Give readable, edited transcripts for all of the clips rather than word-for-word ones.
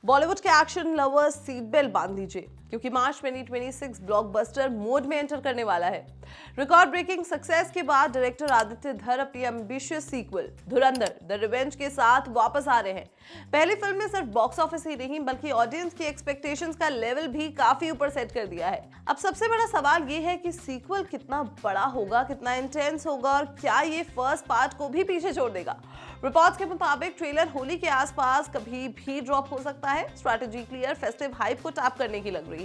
बॉलीवुड के action lovers seat belt बांध लीजिए क्योंकि मार्च 2026 ब्लॉकबस्टर मोड में एंटर करने वाला है। रिकॉर्ड ब्रेकिंग सक्सेस के बाद डायरेक्टर आदित्य धर अपनी ambitious sequel Dhurandhar the revenge के साथ वापस आ रहे हैं। पहली फिल्म में सिर्फ बॉक्स ऑफिस ही नहीं बल्कि ऑडियंस की एक्सपेक्टेशंस का लेवल भी काफी ऊपर सेट कर दिया है। अब सबसे बड़ा सवाल ये है कि सीक्वल कितना बड़ा होगा, कितना इंटेंस होगा और क्या ये फर्स्ट पार्ट को भी पीछे छोड़ देगा। रिपोर्ट्स के मुताबिक ट्रेलर होली के आसपास कभी भी ड्रॉप हो सकता है। स्ट्रैटेजी क्लियर, फेस्टिव हाइप को टैप करने की लग रही है।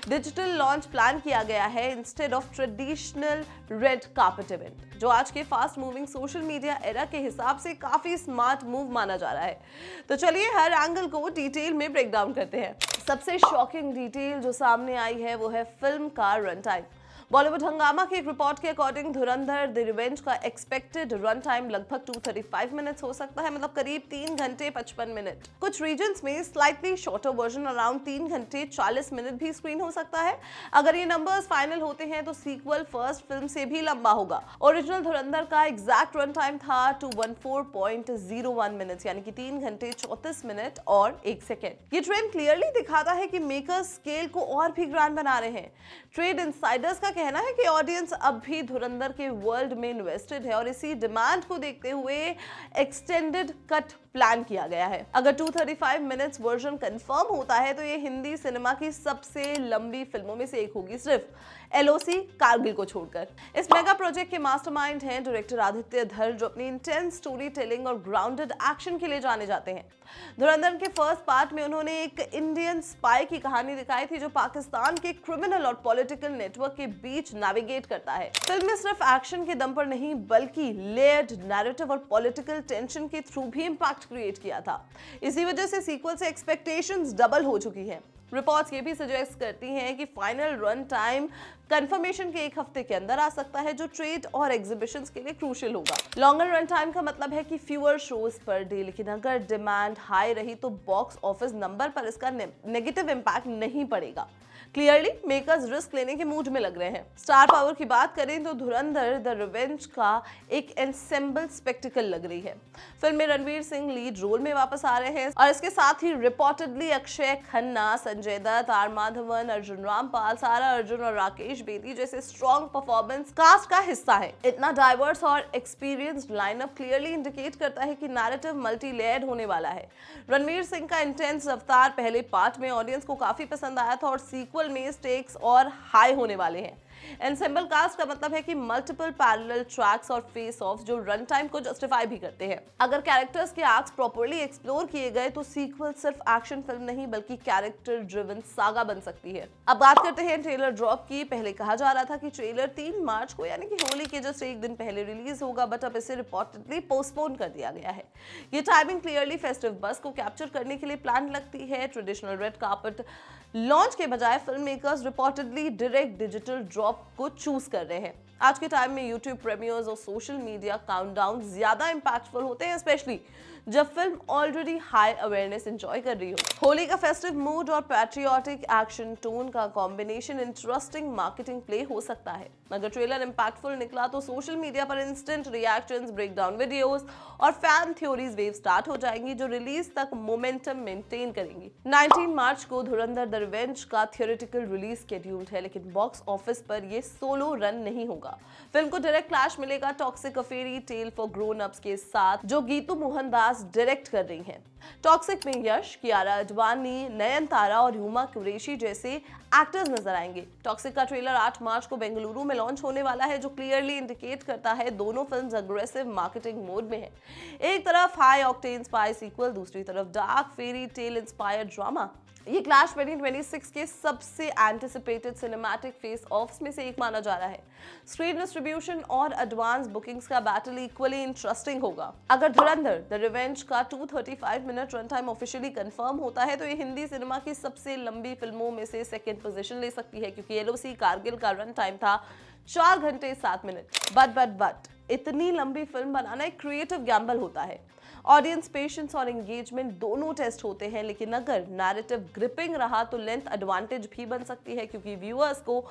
डिजिटल लॉन्च प्लान किया गया है instead of traditional red carpet event, जो आज के fast moving social media era के हिसाब से काफी स्मार्ट मूव माना जा रहा है। तो चलिए हर एंगल को डिटेल में ब्रेक डाउन करते हैं। सबसे शॉकिंग डिटेल जो सामने आई है वो है फिल्म का रन टाइम। बॉलीवुड हंगामा की एक रिपोर्ट के अकॉर्डिंग धुरंधर द रिवेंज का एक्सपेक्टेड रन टाइम लगभग 235 मिनट्स हो सकता है, मतलब करीब 3 घंटे 55 मिनट। कुछ रीजन्स में स्लाइटली शॉर्टर वर्जन अराउंड 3 घंटे 40 मिनट भी स्क्रीन हो सकता है। अगर ये नंबर्स फाइनल होते हैं तो सीक्वल फर्स्ट फिल्म से भी लंबा होगा। ओरिजिनल धुरंधर का एग्जैक्ट रन टाइम था 214.01 मिनट्स, यानी कि 3 घंटे 34 मिनट और 1 सेकेंड। ये ट्रेंड क्लियरली दिखाता है कि मेकर्स स्केल को और भी ग्रैंड बना रहे हैं। ट्रेड इंसाइडर्स का कहना है कि ऑडियंस अब भी धुरंधर के वर्ल्ड में इन्वेस्टेड है और इसी डिमांड को देखते हुए एक्सटेंडेड कट प्लान किया गया है। अगर 235 मिनट्स वर्जन कंफर्म होता है तो ये हिंदी सिनेमा की सबसे लंबी फिल्मों में से एक होगी, सिर्फ एलओसी कारगिल को छोड़कर। इस मेगा प्रोजेक्ट के मास्टरमाइंड हैं डायरेक्टर आदित्य धर, जो अपनी इंटेंस स्टोरी टेलिंग और ग्राउंडेड एक्शन के लिए जाने जाते हैं। धुरंधर के फर्स्ट पार्ट में उन्होंने एक इंडियन स्पाई की कहानी दिखाई थी जो पाकिस्तान के क्रिमिनल और पॉलिटिकल नेटवर्क के बीच नेविगेट करता है। फिल्म में सिर्फ एक्शन के दम पर नहीं बल्कि लेयर्ड नैरेटिव और पॉलिटिकल टेंशन के थ्रू भी इंपैक्ट क्रिएट किया था। इसी वजह से सीक्वल से एक्सपेक्टेशंस डबल हो चुकी हैं। रिपोर्ट्स ये भी सजेस्ट करती हैं कि फाइनल रन टाइम कंफर्मेशन के 1 हफ्ते के अंदर आ सकता है, जो ट्रेड और एग्जीबिशंस के लिए क्रूशियल होगा। लॉन्गर रन टाइम का मतलब है कि फ्यूअर शोज पर डे, लेकिन अगर डिमांड हाई रही तो बॉक्स ऑफिस नंबर पर इसका नेगेटिव इंपैक्ट नहीं पड़ेगा। क्लियरली मेकर्स रिस्क लेने के मूड में लग रहे हैं। स्टार पावर की बात करें तो धुरंधर द रिवेंज का एक एनसेम्बल स्पेक्टिकल लग रही है। फिल्म में रणवीर सिंह लीड रोल में वापस आ रहे हैं और इसके साथ ही रिपोर्टेडली अक्षय खन्ना, संजय दत्त, आर माधवन, अर्जुन रामपाल, सारा अर्जुन और राकेश बेदी जैसे स्ट्रॉन्ग परफॉर्मेंस कास्ट का हिस्सा है। इतना डाइवर्स और एक्सपीरियंस्ड लाइनअप क्लियरली इंडिकेट करता है कि नैरेटिव मल्टी लेयर्ड होने वाला है। रणवीर सिंह का इंटेंस अवतार पहले पार्ट में ऑडियंस को काफी पसंद आया था और सीक्वल में स्टेक्स और हाई होने वाले हैं। एनसेम्बल कास्ट का मतलब है कि मल्टीपल पैरेलल ट्रैक्स और फेस ऑफ जो रन टाइम को जस्टिफाई भी करते हैं। अगर कैरेक्टर्स के आर्क्स प्रॉपर्ली एक्सप्लोर किए गए तो सीक्वल सिर्फ एक्शन फिल्म नहीं बल्कि कैरेक्टर ड्रिवन सागा बन सकती है। अब बात करते हैं ट्रेलर ड्रॉप की। पहले कहा जा रहा था कि ट्रेलर 3 मार्च को यानी कि होली के जस्ट एक दिन पहले रिलीज होगा, बट अब इसे रिपोर्टेडली पोस्टपोन कर दिया गया है। ये टाइमिंग क्लियरली फेस्टिव बस को कैप्चर करने के लिए प्लान लगती है। ट्रेडिशनल रेड कार्पेट लॉन्च के बजाय film makers reportedly direct digital drop को चूज कर रहे हैं। आज के टाइम में यूट्यूब प्रीमियर्स और सोशल मीडिया काउंटडाउन ज्यादा इंपैक्टफुल होते हैं, स्पेशली जब film already high awareness enjoy कर रही हो। होली का फेस्टिव मूड और पैट्रियोटिक एक्शन टोन का कॉम्बिनेशन इंटरेस्टिंग मार्केटिंग प्ले हो सकता है। अगर ट्रेलर इंपैक्टफुल निकला तो सोशल मीडिया पर इंस्टेंट रिएक्शंस, ब्रेकडाउन वीडियोस और फैन थ्योरीज वेव स्टार्ट हो जाएंगी जो रिलीज तक मोमेंटम मेंटेन करेंगी। 19 मार्च को धुरंधर द रिवेंज का थियोरेटिकल रिलीज शेड्यूल्ड है, लेकिन बॉक्स ऑफिस पर ये सोलो रन नहीं होगा। फिल्म को डायरेक्ट क्लैश मिलेगा toxic a fairy tale for grown ups के साथ, जो गीतू मोहनदास डायरेक्ट कर रही हैं। टॉक्सिक में यश, कियारा अडवाणी, नयनतारा और हुमा कुरैशी जैसे एक्टर्स नजर आएंगे। टॉक्सिक का ट्रेलर 8 मार्च को बेंगलुरु में लॉन्च होने वाला है, जो क्लियरली इंडिकेट करता है दोनों फिल्म्स अग्रेसिव मार्केटिंग मोड में है। एक तरफ हाई ऑक्टेन स्पाई सीक्वल, दूसरी तरफ dark fairy tale inspired drama. ये क्लैश 2026 के सबसे एंटिसिपेटेड सिनेमैटिक फेस ऑफ्स में से एक माना जा रहा है। स्क्रीन डिस्ट्रीब्यूशन और एडवांस बुकिंग्स का बैटल इक्वली इंटरेस्टिंग होगा। अगर धुरंधर द रिवेंज का 235 minute run time officially confirm होता है तो ये हिंदी सिनेमा की सबसे लंबी फिल्मों में से सेकंड पोजीशन ले सकती है, क्योंकि एलओसी कारगिल का रन टाइम था 4 घंटे 7 मिनट। बट इतनी लंबी फिल्म बनाना एक क्रिएटिव गैम्बल होता है। ऑडियंस पेशेंस और एंगेजमेंट दोनों टेस्ट होते हैं, लेकिन अगर नैरेटिव ग्रिपिंग रहा तो लेंथ एडवांटेज भी बन सकती है, क्योंकि व्यूअर्स को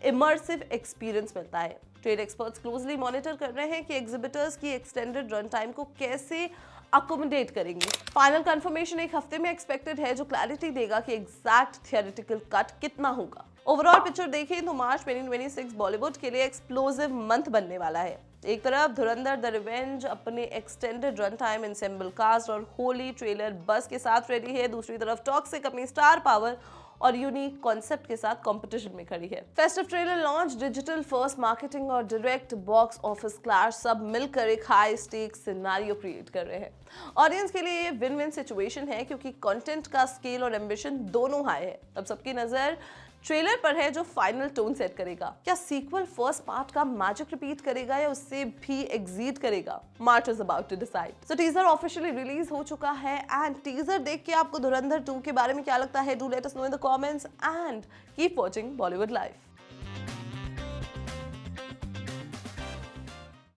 इमर्सिव एक्सपीरियंस मिलता है। ट्रेड एक्सपर्ट्स क्लोजली मॉनिटर कर रहे हैं कि एग्जिबिटर्स की एक्सटेंडेड रन टाइम को कैसे अकोमोडेट करेंगे। फाइनल कंफर्मेशन एक हफ्ते में एक्सपेक्टेड है, जो क्लैरिटी देगा कि एग्जैक्ट थियोरेटिकल कट कितना होगा। ओवरऑल पिक्चर देखें तो मार्च 2026 बॉलीवुड के लिए एक्सप्लोसिव मंथ बनने वाला है। एक तरफ धुरंधर द रिवेंज अपने extended run time, ensemble cast और होली ट्रेलर बस के साथ रेडी है। दूसरी तरफ टॉक्सिक अपनी स्टार पावर और यूनिक कॉन्सेप्ट के साथ कंपटीशन में खड़ी है। Festive trailer launch, digital first marketing और डायरेक्ट बॉक्स ऑफिस क्लैश सब मिलकर एक हाई स्टेक सिनेरियो क्रिएट कर रहे हैं। ऑडियंस के लिए ये विन विन सिचुएशन है, क्योंकि कंटेंट का स्केल और एम्बिशन दोनों हाई है। अब सबकी नजर ट्रेलर पर है, जो फाइनल टोन सेट करेगा। क्या सीक्वल फर्स्ट पार्ट का मैजिक रिपीट करेगा या उससे भी एक्सीड करेगा? March is about to decide. So teaser officially release हो चुका है एंड टीजर देख के आपको धुरंधर 2 के बारे में क्या लगता है? Do let us know in the comments and keep watching Bollywood live.